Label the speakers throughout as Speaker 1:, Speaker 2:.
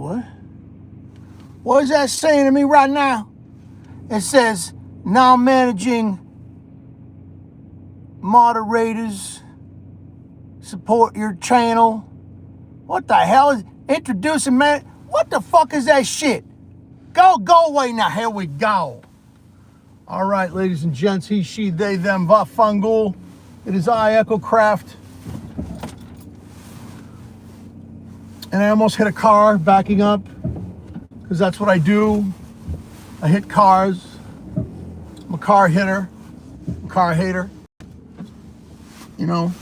Speaker 1: What? What is that saying to me right now? It says, now managing moderators support your channel. What the hell is introducing, man? What the fuck is that shit? Go away now. Here we go. All right, ladies and gents, he, she, they, them, va, fungul. It is I, Echo Craft. And I almost hit a car backing up, because that's what I do. I hit cars. I'm a car hitter, car hater. You know,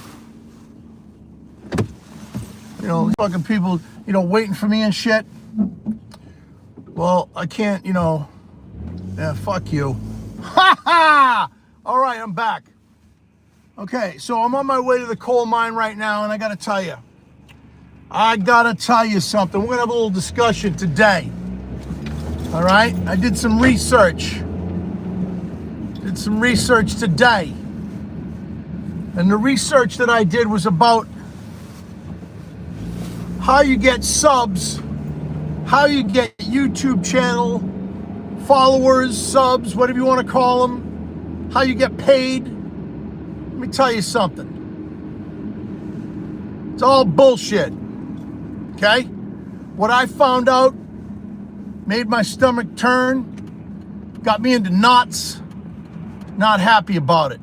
Speaker 1: fucking people, waiting for me and shit. Well, I can't, yeah, fuck you. Ha ha! All right, I'm back. Okay, so I'm on my way to the coal mine right now, and I gotta tell you something. We're gonna have a little discussion today. All right, I did some research. Today. And the research that I did was about how you get subs, how you get YouTube channel followers, subs, whatever you want to call them, how you get paid. Let me tell you something. It's all bullshit. Okay? What I found out made my stomach turn, got me into knots. Not happy about it.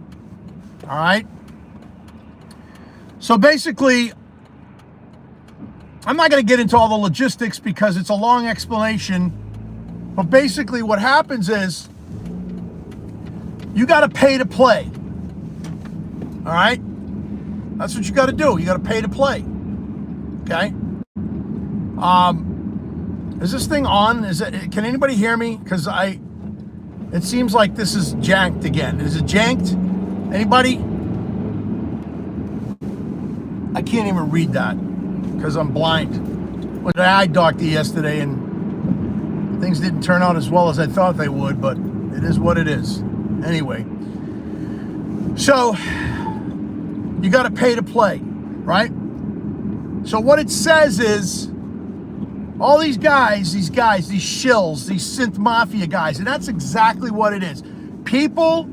Speaker 1: All right? So basically, I'm not going to get into all the logistics because it's a long explanation. But basically what happens is you got to pay to play. All right? That's what you got to do. You got to pay to play. Okay? Is this thing on? Can anybody hear me? Because it seems like this is janked again. Is it janked? Anybody? I can't even read that because I'm blind. Went to the eye doctor yesterday and things didn't turn out as well as I thought they would, but it is what it is. Anyway, so you got to pay to play, right? So what it says is all these guys, these shills, these synth mafia guys, and that's exactly what it is. People,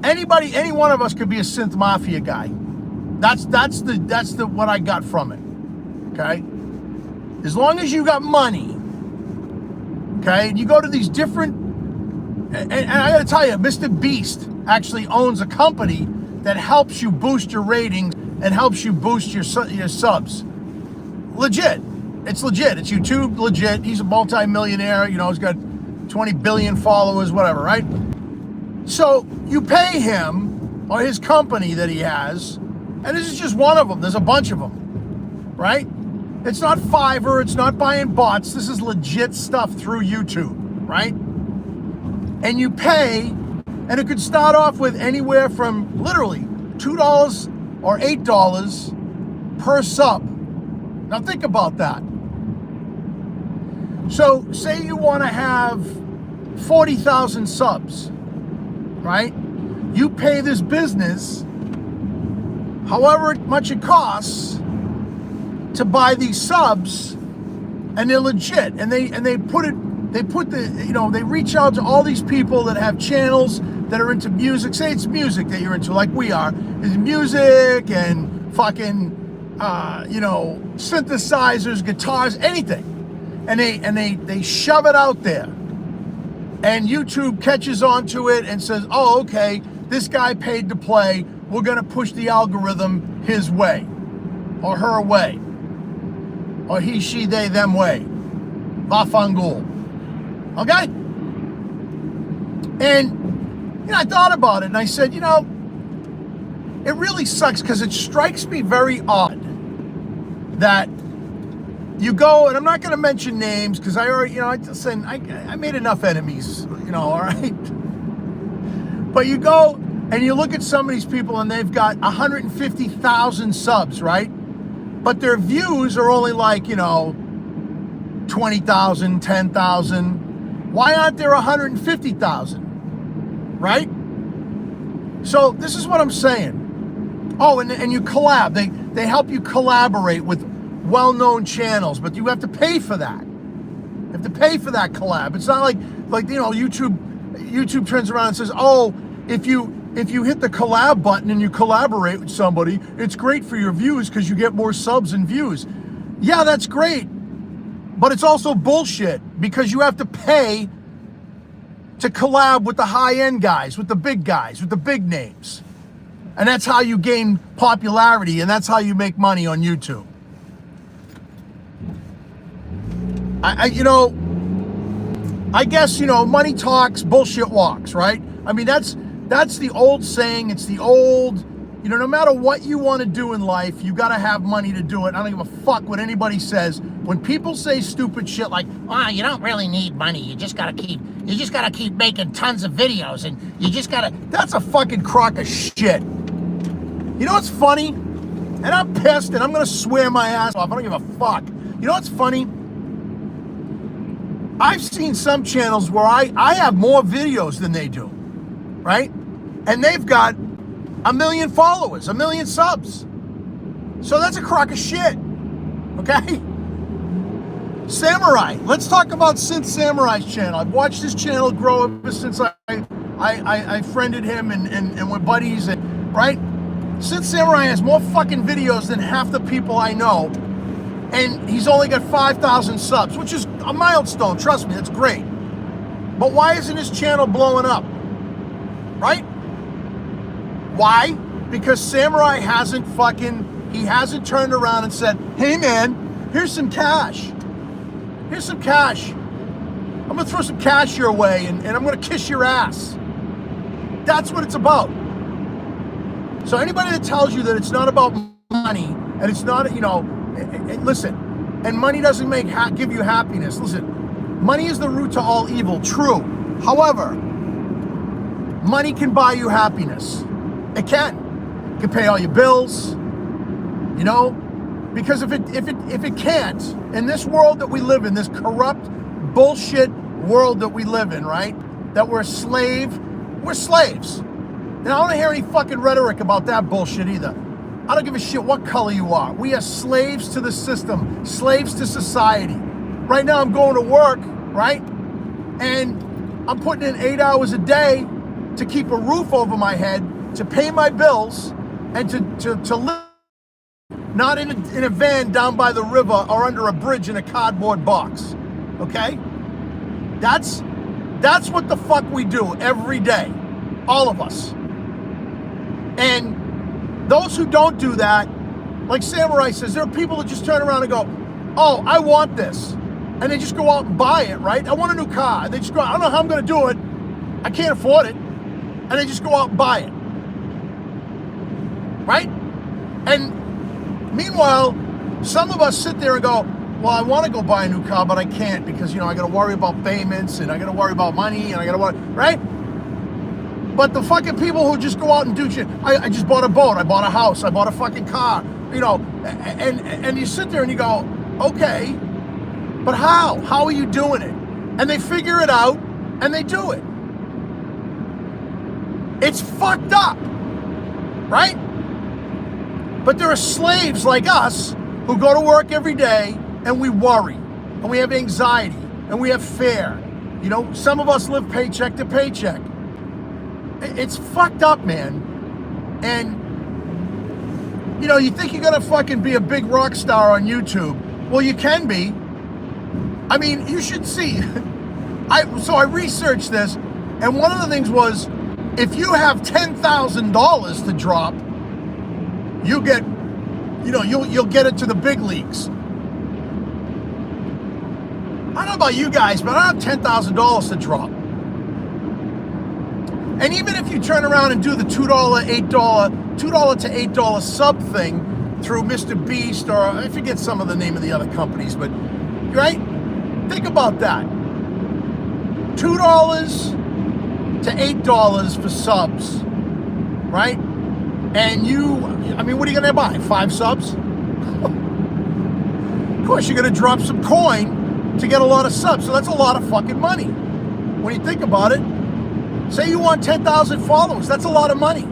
Speaker 1: anybody, any one of us could be a synth mafia guy. That's the what I got from it. Okay? As long as you got money, okay, and you go to these different, and I gotta tell you, Mr. Beast actually owns a company that helps you boost your ratings and helps you boost your subs. Legit. It's legit. It's YouTube legit. He's a multi-millionaire. He's got 20 billion followers, whatever, right? So you pay him or his company that he has, and this is just one of them. There's a bunch of them, right? It's not Fiverr. It's not buying bots. This is legit stuff through YouTube, right? And you pay, and it could start off with anywhere from literally $2 or $8 per sub. Now think about that. So say you want to have 40,000 subs, right? You pay this business however much it costs to buy these subs, and they're legit, and they reach out to all these people that have channels that are into music. Say it's music that you're into, like we are. It's music and fucking synthesizers, guitars, anything. And they shove it out there. And YouTube catches onto it and says, oh, okay, this guy paid to play. We're going to push the algorithm his way, or her way, or he, she, they, them way. Vafangul. Okay? And I thought about it, and I said, it really sucks because it strikes me very odd that you go, and I'm not going to mention names because I already, I made enough enemies, all right? But you go and you look at some of these people and they've got 150,000 subs, right? But their views are only like, 20,000, 10,000. Why aren't there 150,000, right? So this is what I'm saying. Oh, and you collab. They help you collaborate with well-known channels, but you have to pay for that. You have to pay for that collab. It's not like YouTube turns around and says, oh, if you hit the collab button and you collaborate with somebody, it's great for your views because you get more subs and views. Yeah, that's great. But it's also bullshit because you have to pay to collab with the high-end guys, with the big guys, with the big names. And that's how you gain popularity, and that's how you make money on YouTube. I guess, money talks, bullshit walks, right? I mean, that's the old saying. It's the old, no matter what you want to do in life, you got to have money to do it. I don't give a fuck what anybody says. When people say stupid shit like, you don't really need money. You just got to keep making tons of videos and that's a fucking crock of shit. You know what's funny? And I'm pissed and I'm going to swear my ass off. I don't give a fuck. You know what's funny? I've seen some channels where I have more videos than they do, right? And they've got 1 million followers, 1 million subs. So that's a crock of shit, okay? Samurai. Let's talk about Synth Samurai's channel. I've watched his channel grow ever since I friended him and we're buddies, right? Synth Samurai has more fucking videos than half the people I know, and he's only got 5,000 subs, which is a milestone. Trust me, that's great. But why isn't his channel blowing up? Right? Why? Because Samurai hasn't turned around and said, hey man, here's some cash. Here's some cash. I'm gonna throw some cash your way and I'm gonna kiss your ass. That's what it's about. So anybody that tells you that it's not about money and it's not, listen, and money doesn't give you happiness. Listen, money is the root to all evil. True. However, money can buy you happiness. It can. It can pay all your bills, because if it can't, in this world that we live in, this corrupt bullshit world that we live in, right? That we're slaves. And I don't want to hear any fucking rhetoric about that bullshit either. I don't give a shit what color you are. We are slaves to the system, slaves to society. Right now I'm going to work, right? And I'm putting in 8 hours a day to keep a roof over my head, to pay my bills, and to live not in a van down by the river or under a bridge in a cardboard box. Okay? That's what the fuck we do every day. All of us. And those who don't do that, like Samurai says, there are people that just turn around and go, oh, I want this. And they just go out and buy it, right? I want a new car. And they just go, I don't know how I'm going to do it. I can't afford it. And they just go out and buy it. Right? And meanwhile, some of us sit there and go, well, I want to go buy a new car, but I can't because, I got to worry about payments and I got to worry about money and I got to worry, right? But the fucking people who just go out and do shit, I just bought a boat, I bought a house, I bought a fucking car, and you sit there and you go, okay, but how? How are you doing it? And they figure it out and they do it. It's fucked up, right? But there are slaves like us who go to work every day and we worry and we have anxiety and we have fear. Some of us live paycheck to paycheck. It's fucked up, man. And, you think you're gonna fucking be a big rock star on YouTube. Well, you can be. I mean, you should see. So I researched this, and one of the things was, if you have $10,000 to drop, you get, you'll get it to the big leagues. I don't know about you guys, but I don't have $10,000 to drop. And even if you turn around and do the $2 to $8 sub thing through Mr. Beast, or I forget some of the name of the other companies, but, right? Think about that. $2 to $8 for subs, right? And what are you gonna buy? 5 subs? Of course, you're gonna drop some coin to get a lot of subs, so that's a lot of fucking money. When you think about it, say you want 10,000 followers, that's a lot of money,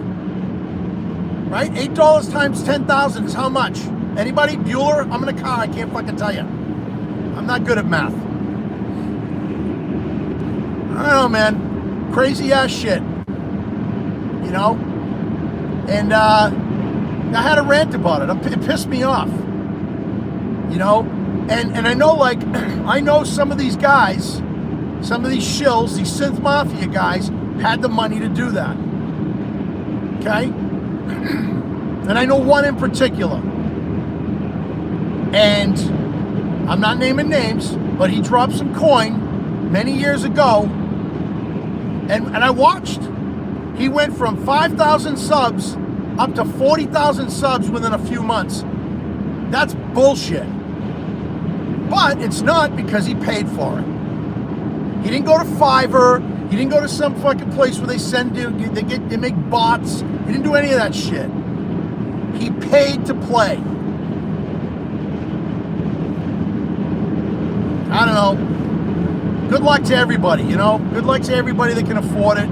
Speaker 1: right? $8 times 10,000 is how much? Anybody? Bueller? I'm in a car, I can't fucking tell you. I'm not good at math. I don't know, man. Crazy ass shit. You know? And I had a rant about it. It pissed me off. You know? And I know, like, I know some of these guys, some of these shills, these synth mafia guys, had the money to do that. Okay? And I know one in particular. And I'm not naming names, but he dropped some coin many years ago. And I watched. He went from 5,000 subs up to 40,000 subs within a few months. That's bullshit. But it's not, because he paid for it. He didn't go to Fiverr. He didn't go to some fucking place where they make bots. He didn't do any of that shit. He paid to play. I don't know. Good luck to everybody, you know? Good luck to everybody that can afford it.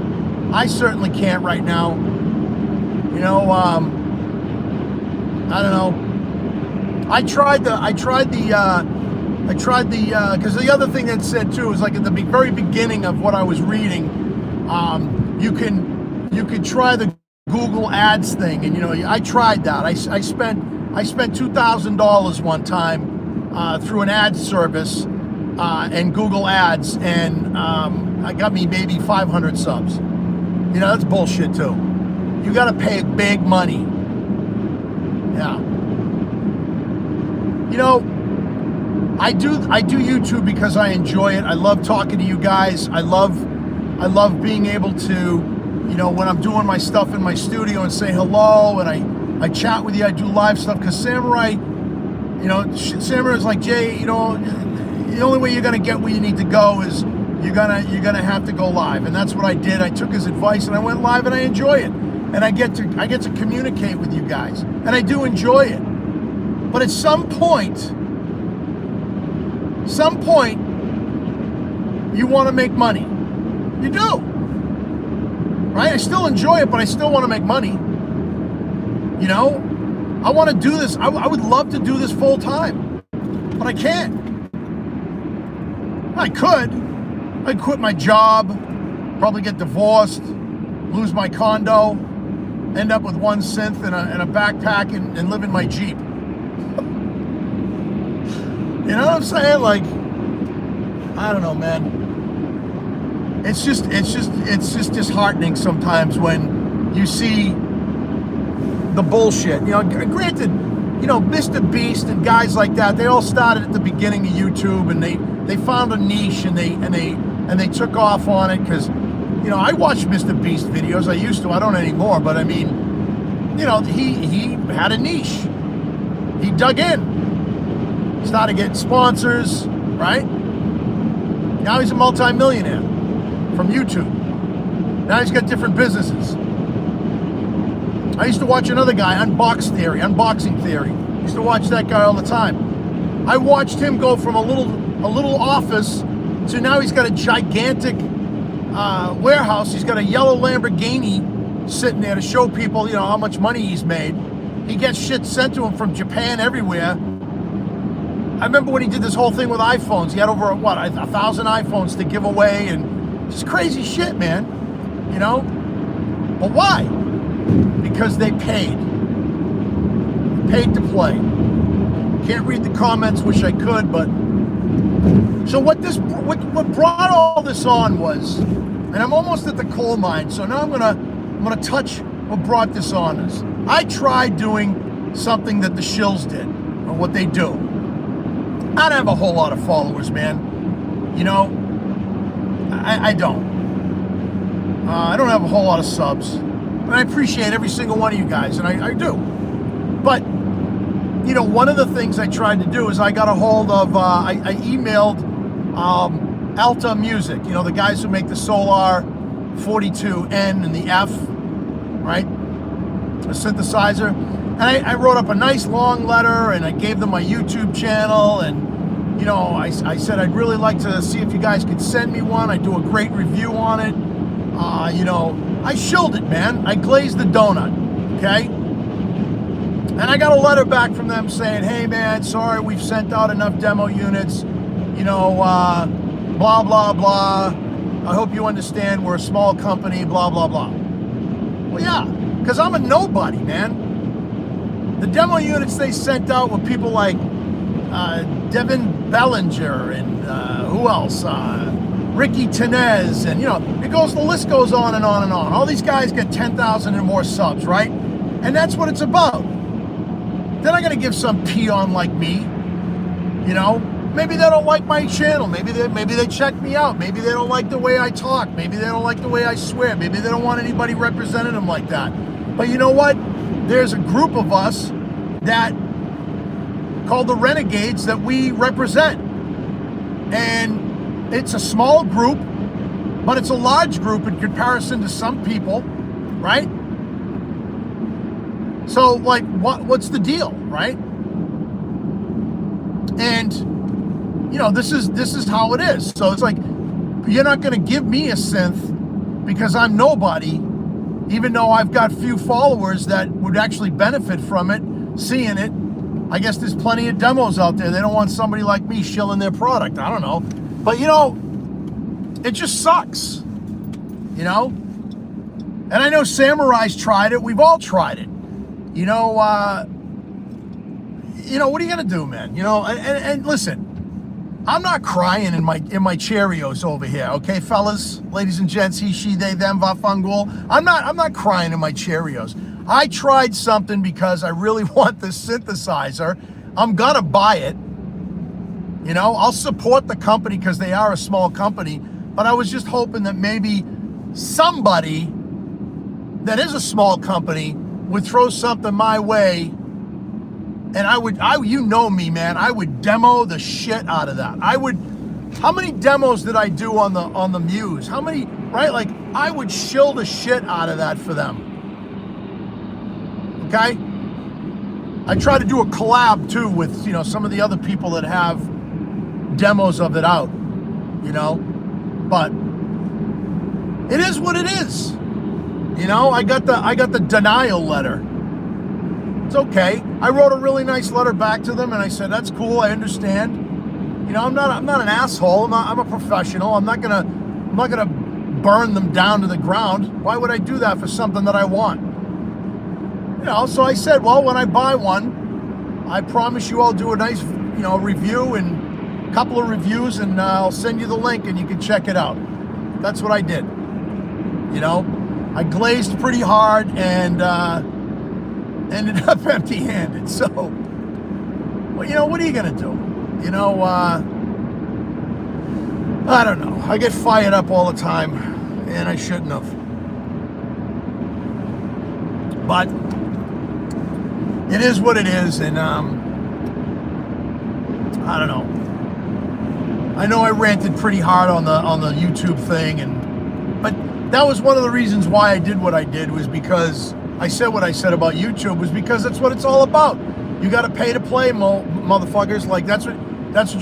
Speaker 1: I certainly can't right now. You know, I don't know. I tried because the other thing that said too is, like, at the very beginning of what I was reading, you could try the Google Ads thing, and you know, I tried that. I spent $2,000 one time through an ad service and Google Ads, and I got me maybe 500 subs. You know, that's bullshit too. You got to pay big money. Yeah. You know, I do YouTube because I enjoy it. I love talking to you guys. I love being able to, you know, when I'm doing my stuff in my studio, and say hello, and I chat with you. I do live stuff, because Samurai, you know, Samurai is like, Jay, you know, the only way you're gonna get where you need to go is you're gonna have to go live, and that's what I did. I took his advice and I went live, and I enjoy it, and I get to communicate with you guys, and I do enjoy it. But at some point, you want to make money. You do, right? I still enjoy it, but I still want to make money. You know, I want to do this. I would love to do this full time, but I can't. I could. I'd quit my job, probably get divorced, lose my condo, end up with one synth and a backpack, and live in my Jeep. You know what I'm saying? Like, I don't know, man. It's just disheartening sometimes when you see the bullshit. You know, granted, you know, Mr. Beast and guys like that, they all started at the beginning of YouTube, and they found a niche, and they took off on it, because, you know, I watch Mr. Beast videos. I used to. I don't anymore. But I mean, you know, he had a niche. He dug in, started getting sponsors, right? Now he's a multi-millionaire from YouTube. Now he's got different businesses. I used to watch another guy, Unboxing Theory. I used to watch that guy all the time. I watched him go from a little office to now he's got a gigantic warehouse. He's got a yellow Lamborghini sitting there to show people, you know, how much money he's made. He gets shit sent to him from Japan everywhere. I remember when he did this whole thing with iPhones. He had over, 1,000 iPhones to give away, and just crazy shit, man. You know? But why? Because they paid. Paid to play. Can't read the comments, wish I could, but... So what brought all this on was, and I'm almost at the coal mine, so now I'm gonna touch what brought this on us. I tried doing something that the shills did, or what they do. I don't have a whole lot of followers, man. You know, I don't. I don't have a whole lot of subs, and I appreciate every single one of you guys, and I do. But, you know, one of the things I tried to do is I got a hold of, I emailed Alta Music, you know, the guys who make the Solar 42N and the F, right? A synthesizer. And I wrote up a nice long letter, and I gave them my YouTube channel, and, you know, I said I'd really like to see if you guys could send me one. I'd do a great review on it. You know, I shilled it, man. I glazed the donut, okay? And I got a letter back from them saying, hey, man, sorry, we've sent out enough demo units, you know, blah, blah, blah. I hope you understand we're a small company, blah, blah, blah. Well, yeah, because I'm a nobody, man. The demo units they sent out were people like Devin Bellinger and who else? Ricky Tenez, and the list goes on and on and on. All these guys get 10,000 and more subs, right? And that's what it's about. They're not going to give some peon like me, Maybe they don't like my channel. Maybe they check me out. Maybe they don't like the way I talk. Maybe they don't like the way I swear. Maybe they don't want anybody representing them like that. But you know what? There's a group of us that called the Renegades that we represent. And it's a small group, but it's a large group in comparison to some people, right? So, like, what's the deal, right? And this is how it is. So it's like, you're not going to give me a synth because I'm nobody, even though I've got few followers that would actually benefit from it, seeing it. I guess there's plenty of demos out there. They don't want somebody like me shilling their product. I don't know. But, it just sucks, And I know Samurai's tried it. We've all tried it. What are you going to do, man? And listen, I'm not crying in my Cheerios over here, okay, fellas, ladies and gents, he, she, they, them, vafangul. I'm not crying in my Cheerios. I tried something because I really want this synthesizer. I'm gonna buy it. I'll support the company because they are a small company, but I was just hoping that maybe somebody that is a small company would throw something my way. And you know me, man, I would demo the shit out of that. How many demos did I do on the Muse? How many, right? Like, I would shill the shit out of that for them. Okay? I try to do a collab too with, some of the other people that have demos of it out, but it is what it is. I got the denial letter. It's okay. I wrote a really nice letter back to them, and I said, "That's cool. I understand. I'm not an asshole. I'm a professional. I'm not gonna burn them down to the ground. Why would I do that for something that I want? So I said, well, when I buy one, I promise you I'll do a nice, review and a couple of reviews, and I'll send you the link, and you can check it out." That's what I did. I glazed pretty hard and ended up empty-handed. So, well, what are you gonna do? I don't know. I get fired up all the time, and I shouldn't have. But it is what it is, and I don't know. I know I ranted pretty hard on the YouTube thing, but that was one of the reasons why I did what I did, was because I said what I said about YouTube, was because that's what it's all about. You got to pay to play, motherfuckers. Like, that's what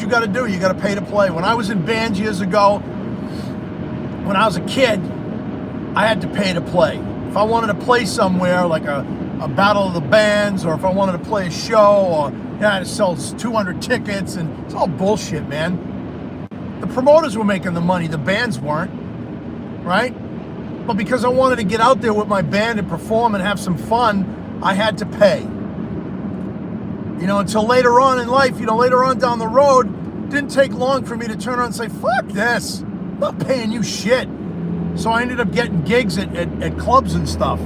Speaker 1: you got to do. You got to pay to play. When I was in bands years ago, when I was a kid, I had to pay to play. If I wanted to play somewhere, like a battle of the bands, or if I wanted to play a show, or I had to sell 200 tickets, and it's all bullshit, man. The promoters were making the money, the bands weren't, right? But because I wanted to get out there with my band and perform and have some fun, I had to pay. Until later on in life, later on down the road, didn't take long for me to turn around and say, fuck this, I'm not paying you shit. So I ended up getting gigs at clubs and stuff,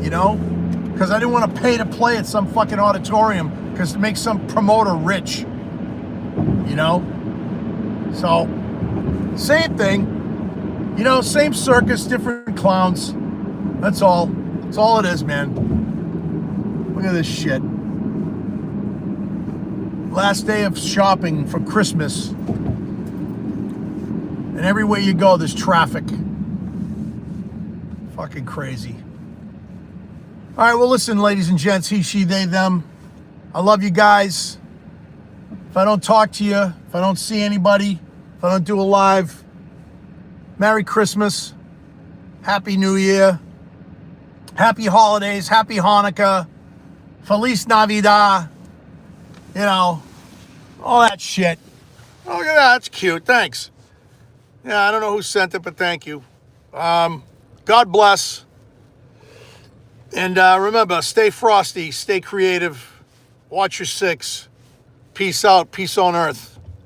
Speaker 1: because I didn't want to pay to play at some fucking auditorium because it makes some promoter rich, So, same thing, same circus, different clowns. That's all. That's all it is, man. Look at this shit. Last day of shopping for Christmas. And everywhere you go, there's traffic. Fucking crazy. All right, well, listen, ladies and gents, he, she, they, them. I love you guys. If I don't talk to you, if I don't see anybody, if I don't do a live, Merry Christmas. Happy New Year. Happy holidays. Happy Hanukkah. Feliz Navidad. All that shit. Oh, look at that. That's cute. Thanks. Yeah, I don't know who sent it, but thank you. God bless. And remember, stay frosty, stay creative, watch your six. Peace out, peace on earth.